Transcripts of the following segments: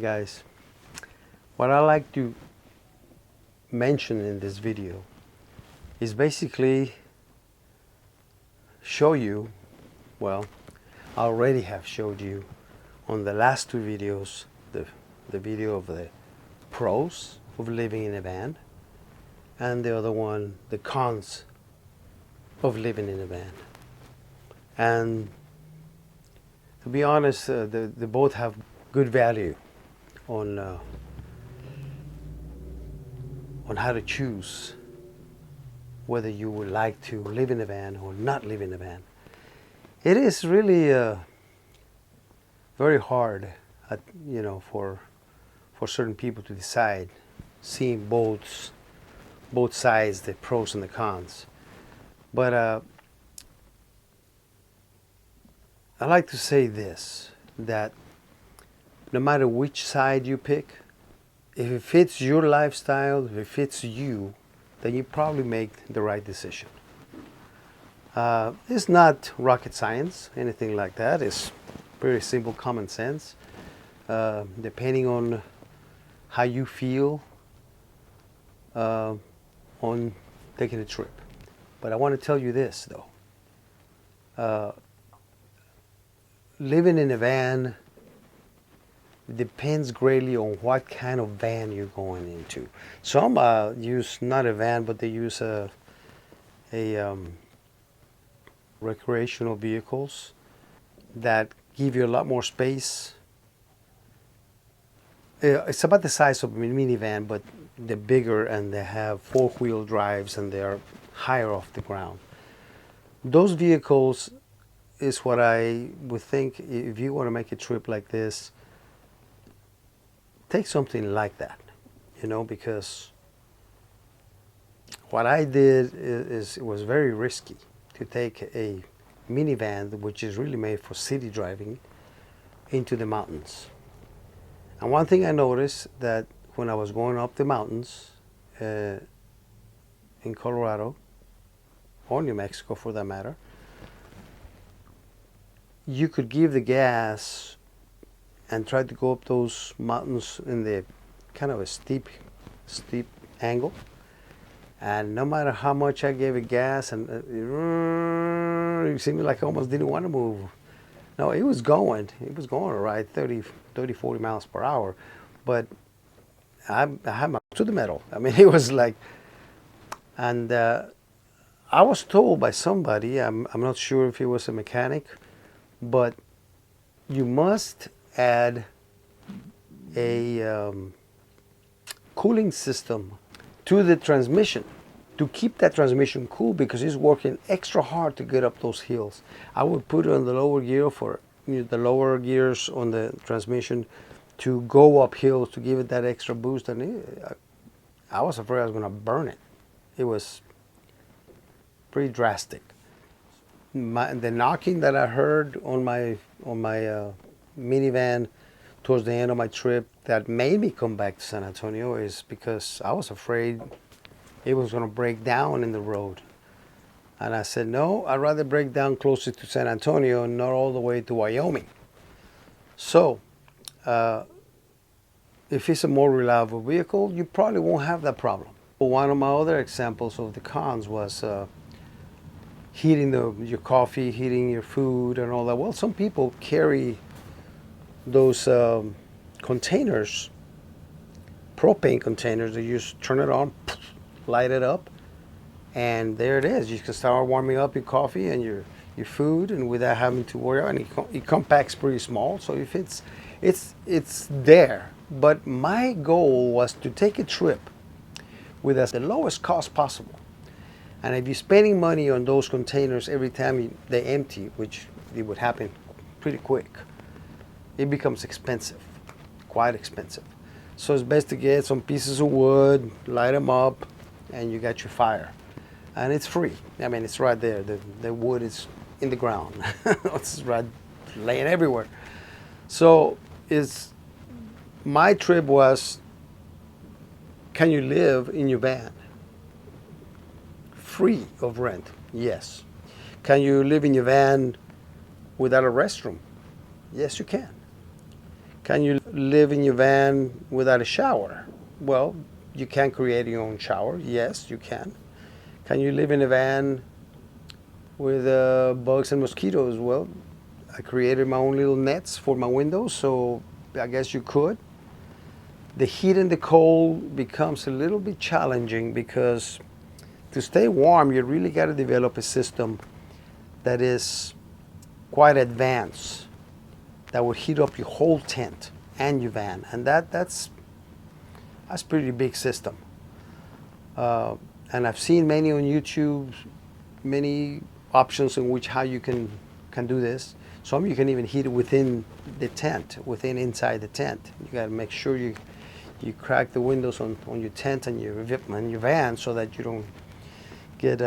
guys, what I like to mention in this video is basically show you, well, I already have showed you on the last two videos, the video of the pros of living in a van, and the other one, the cons of living in a van. And to be honest, they both have good value on how to choose whether you would like to live in a van or not live in a van. It is really very hard, for certain people to decide, seeing both sides, the pros and the cons. But I like to say this, that no matter which side you pick, if it fits your lifestyle, if it fits you, then you probably make the right decision. It's not rocket science, anything like that. It's pretty simple common sense, depending on how you feel on taking a trip. But I want to tell you this, though. Living in a van depends greatly on what kind of van you're going into. Some use not a van, but they use a recreational vehicles that give you a lot more space. It's about the size of a minivan, but they're bigger and they have four-wheel drives and they are higher off the ground. Those vehicles is what I would think, if you want to make a trip like this, take something like that, because what I did is it was very risky to take a minivan, which is really made for city driving, into the mountains. And one thing I noticed, that when I was going up the mountains in Colorado, or New Mexico for that matter, you could give the gas and try to go up those mountains in the kind of a steep angle. And no matter how much I gave it gas, and it seemed like I almost didn't want to move. No, it was going all right, 30, 40 miles per hour. But I had my to the metal. I mean, it was like, and I was told by somebody, I'm not sure if it was a mechanic, but you must add a cooling system to the transmission to keep that transmission cool, because it's working extra hard to get up those hills. I would put it on the lower gear for the lower gears on the transmission to go up hills to give it that extra boost, and I was afraid I was going to burn it. It was pretty drastic. The knocking that I heard on my minivan towards the end of my trip that made me come back to San Antonio is because I was afraid it was going to break down in the road. And I said, no, I'd rather break down closer to San Antonio and not all the way to Wyoming. So, if it's a more reliable vehicle, you probably won't have that problem. One of my other examples of the cons was heating your coffee, heating your food and all that. Well, some people carry those containers, propane containers. They just turn it on, light it up, and there it is. You can start warming up your coffee and your food, and without having to worry. And it compacts pretty small, so if it's there. But my goal was to take a trip with the lowest cost possible. And if you're spending money on those containers every time they empty, which it would happen pretty quick, it becomes expensive, quite expensive. So it's best to get some pieces of wood, light them up, and you got your fire. And it's free. I mean, it's right there. The wood is in the ground. It's right laying everywhere. So my trip was, can you live in your van? Free of rent, yes. Can you live in your van without a restroom? Yes, you can. Can you live in your van without a shower? Well, you can create your own shower. Yes, you can. Can you live in a van with bugs and mosquitoes? Well, I created my own little nets for my windows, so I guess you could. The heat and the cold becomes a little bit challenging because to stay warm, you really got to develop a system that is quite advanced, that would heat up your whole tent and your van, and that's pretty big system. And I've seen many on YouTube, many options in which how you can do this. Some you can even heat it within the tent, inside the tent. You got to make sure you crack the windows on your tent and your van so that you don't get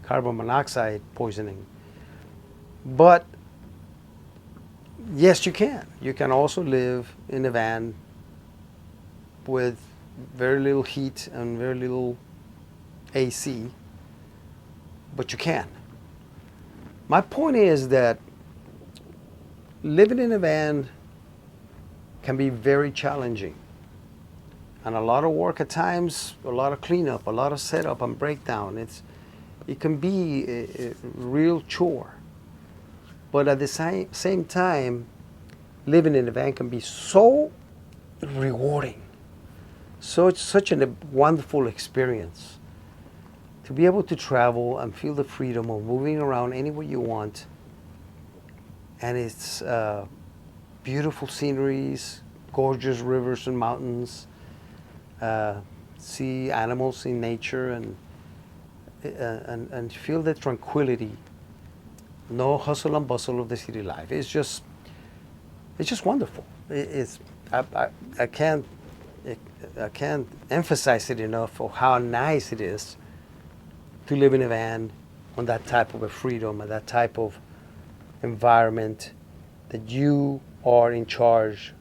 carbon monoxide poisoning. But yes, you can. You can also live in a van with very little heat and very little AC, but you can. My point is that living in a van can be very challenging, and a lot of work at times, a lot of cleanup, a lot of setup and breakdown. It can be a real chore, but at the same time, living in a van can be so rewarding. So it's such a wonderful experience to be able to travel and feel the freedom of moving around anywhere you want. And it's beautiful sceneries, gorgeous rivers and mountains, see animals in nature, and feel the tranquility. No hustle and bustle of the city life. It's just wonderful. I can't emphasize it enough of how nice it is to live in a van on that type of a freedom and that type of environment, that you are in charge,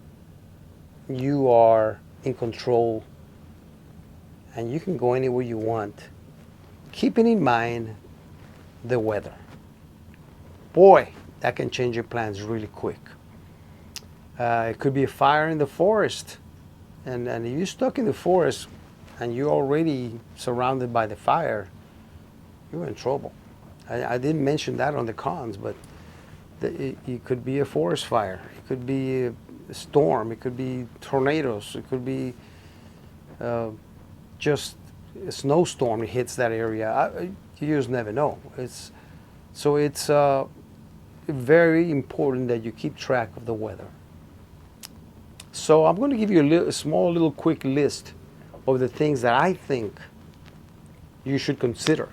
you are in control, and you can go anywhere you want, keeping in mind the weather. Boy, that can change your plans really quick. It could be a fire in the forest, and if you're stuck in the forest and you're already surrounded by the fire, you're in trouble. I didn't mention that on the cons, but it could be a forest fire. It could be a storm. It could be tornadoes. It could be just a snowstorm that hits that area. You just never know. It's very important that you keep track of the weather. So I'm going to give you a small little quick list of the things that I think you should consider.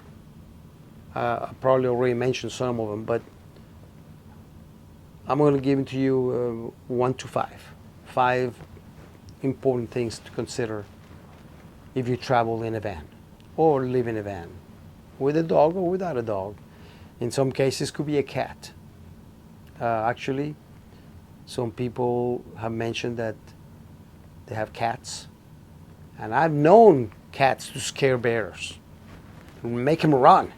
I probably already mentioned some of them, but I'm going to give it to you 1 to 5. 5 important things to consider if you travel in a van or live in a van with a dog or without a dog. In some cases, it could be a cat. Actually, some people have mentioned that they have cats, and I've known cats to scare bears and make them run.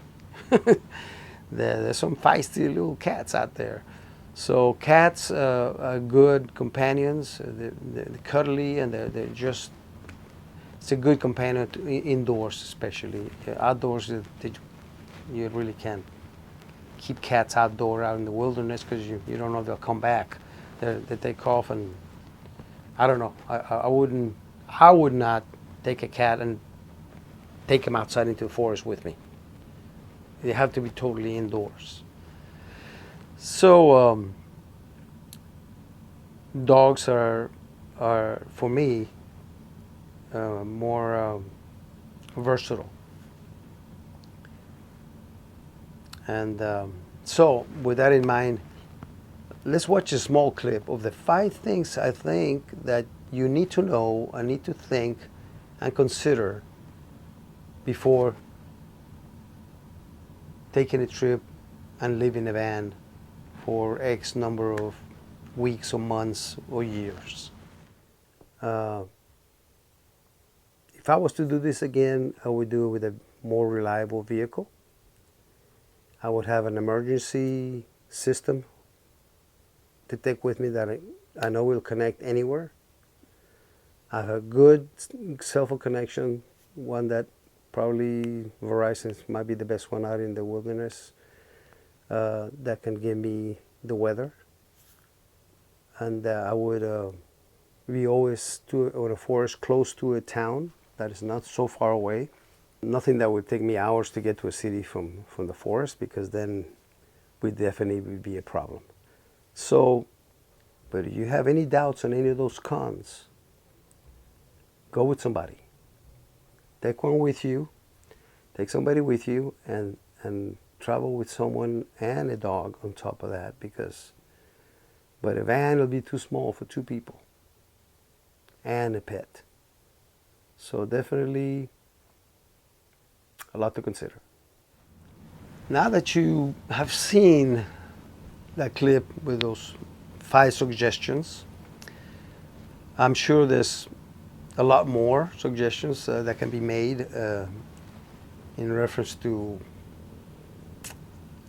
There's some feisty little cats out there. So cats are good companions. They're cuddly, and it's a good companion indoors, especially. Outdoors, you really can't keep cats out in the wilderness because you don't know if they'll come back. They take off, and I don't know. I would not take a cat and take him outside into the forest with me. They have to be totally indoors. So dogs are for me more versatile. And so with that in mind, let's watch a small clip of the 5 things I think that you need to know and need to think and consider before taking a trip and living in a van for X number of weeks or months or years. If I was to do this again, I would do it with a more reliable vehicle. I would have an emergency system to take with me that I know will connect anywhere. I have a good cell phone connection, one that probably Verizon might be the best one out in the wilderness, that can give me the weather. And I would be always in a forest close to a town that is not so far away. Nothing that would take me hours to get to a city from the forest, because then would definitely be a problem. So, but if you have any doubts on any of those cons, go with somebody. Take one with you. Take somebody with you, and travel with someone and a dog on top of that, but a van will be too small for 2 people and a pet. So definitely a lot to consider. Now that you have seen that clip with those 5 suggestions, I'm sure there's a lot more suggestions that can be made in reference to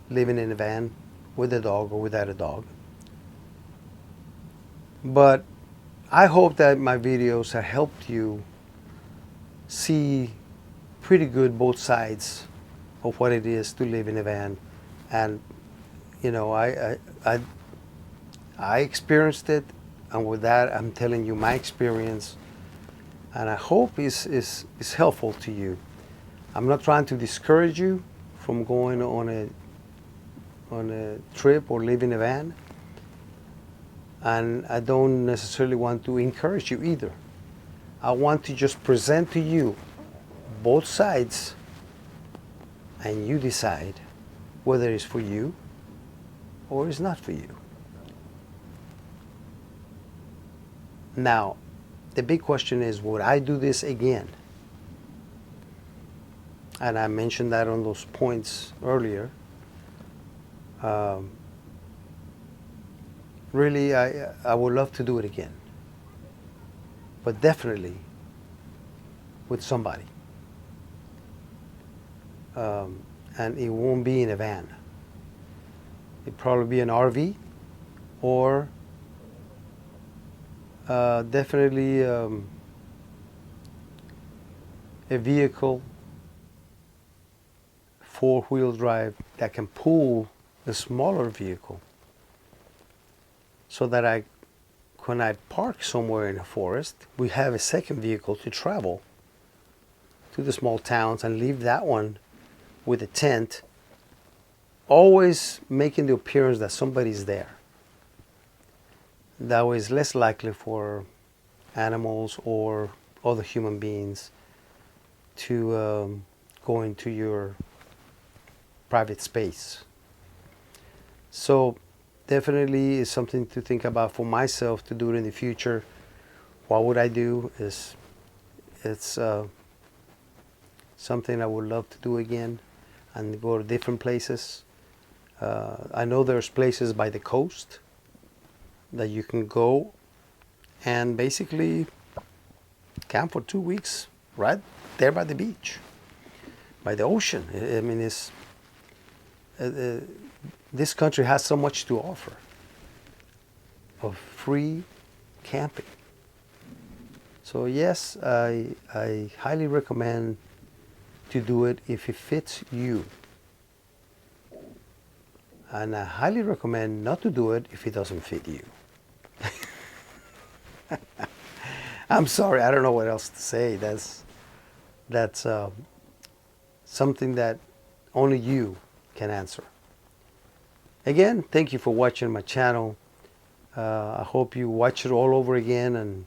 living in a van with a dog or without a dog. But I hope that my videos have helped you see pretty good both sides of what it is to live in a van. And you know, I experienced it, and with that I'm telling you my experience, and I hope is helpful to you. I'm not trying to discourage you from going on a trip or live in a van, and I don't necessarily want to encourage you either. I want to just present to you both sides, and you decide whether it's for you or it's not for you. Now, the big question is, would I do this again? And I mentioned that on those points earlier. Really, I would love to do it again, but definitely with somebody. And it won't be in a van. It'd probably be an RV, or definitely a vehicle, 4-wheel drive, that can pull a smaller vehicle, so that when I park somewhere in the forest, we have a second vehicle to travel to the small towns and leave that one with a tent, always making the appearance that somebody's there. That way it's less likely for animals or other human beings to go into your private space. So definitely is something to think about for myself to do it in the future. What would I do? It's something I would love to do again, and go to different places. I know there's places by the coast that you can go and basically camp for 2 weeks right there by the beach, by the ocean. I mean, this country has so much to offer of free camping. So yes, I highly recommend to do it if it fits you. And I highly recommend not to do it if it doesn't fit you. I'm sorry, I don't know what else to say. That's something that only you can answer. Again, thank you for watching my channel. I hope you watch it all over again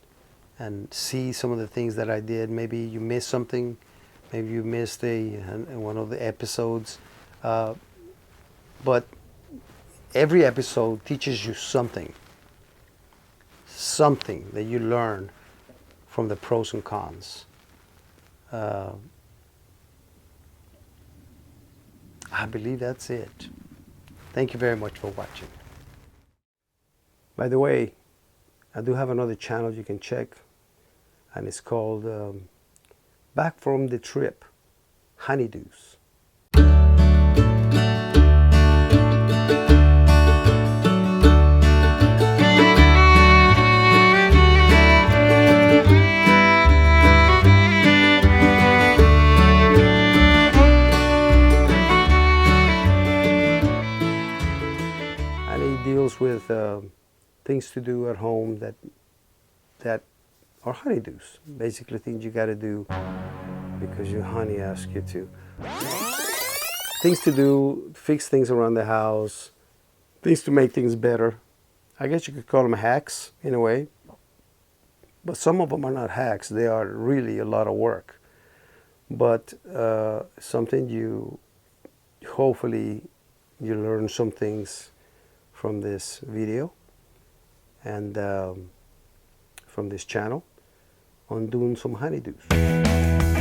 and see some of the things that I did. Maybe you missed something. Maybe you missed one of the episodes. But every episode teaches you something that you learn from the pros and cons. I believe that's it. Thank you very much for watching. By the way, I do have another channel you can check, and it's called Back from the Trip, Honeydews. things to do at home that are honeydews. Basically things you got to do because your honey asks you to. Things to do, fix things around the house, things to make things better. I guess you could call them hacks in a way. But some of them are not hacks. They are really a lot of work. But something you, hopefully, you learn some things from this video and from this channel on doing some honeydews.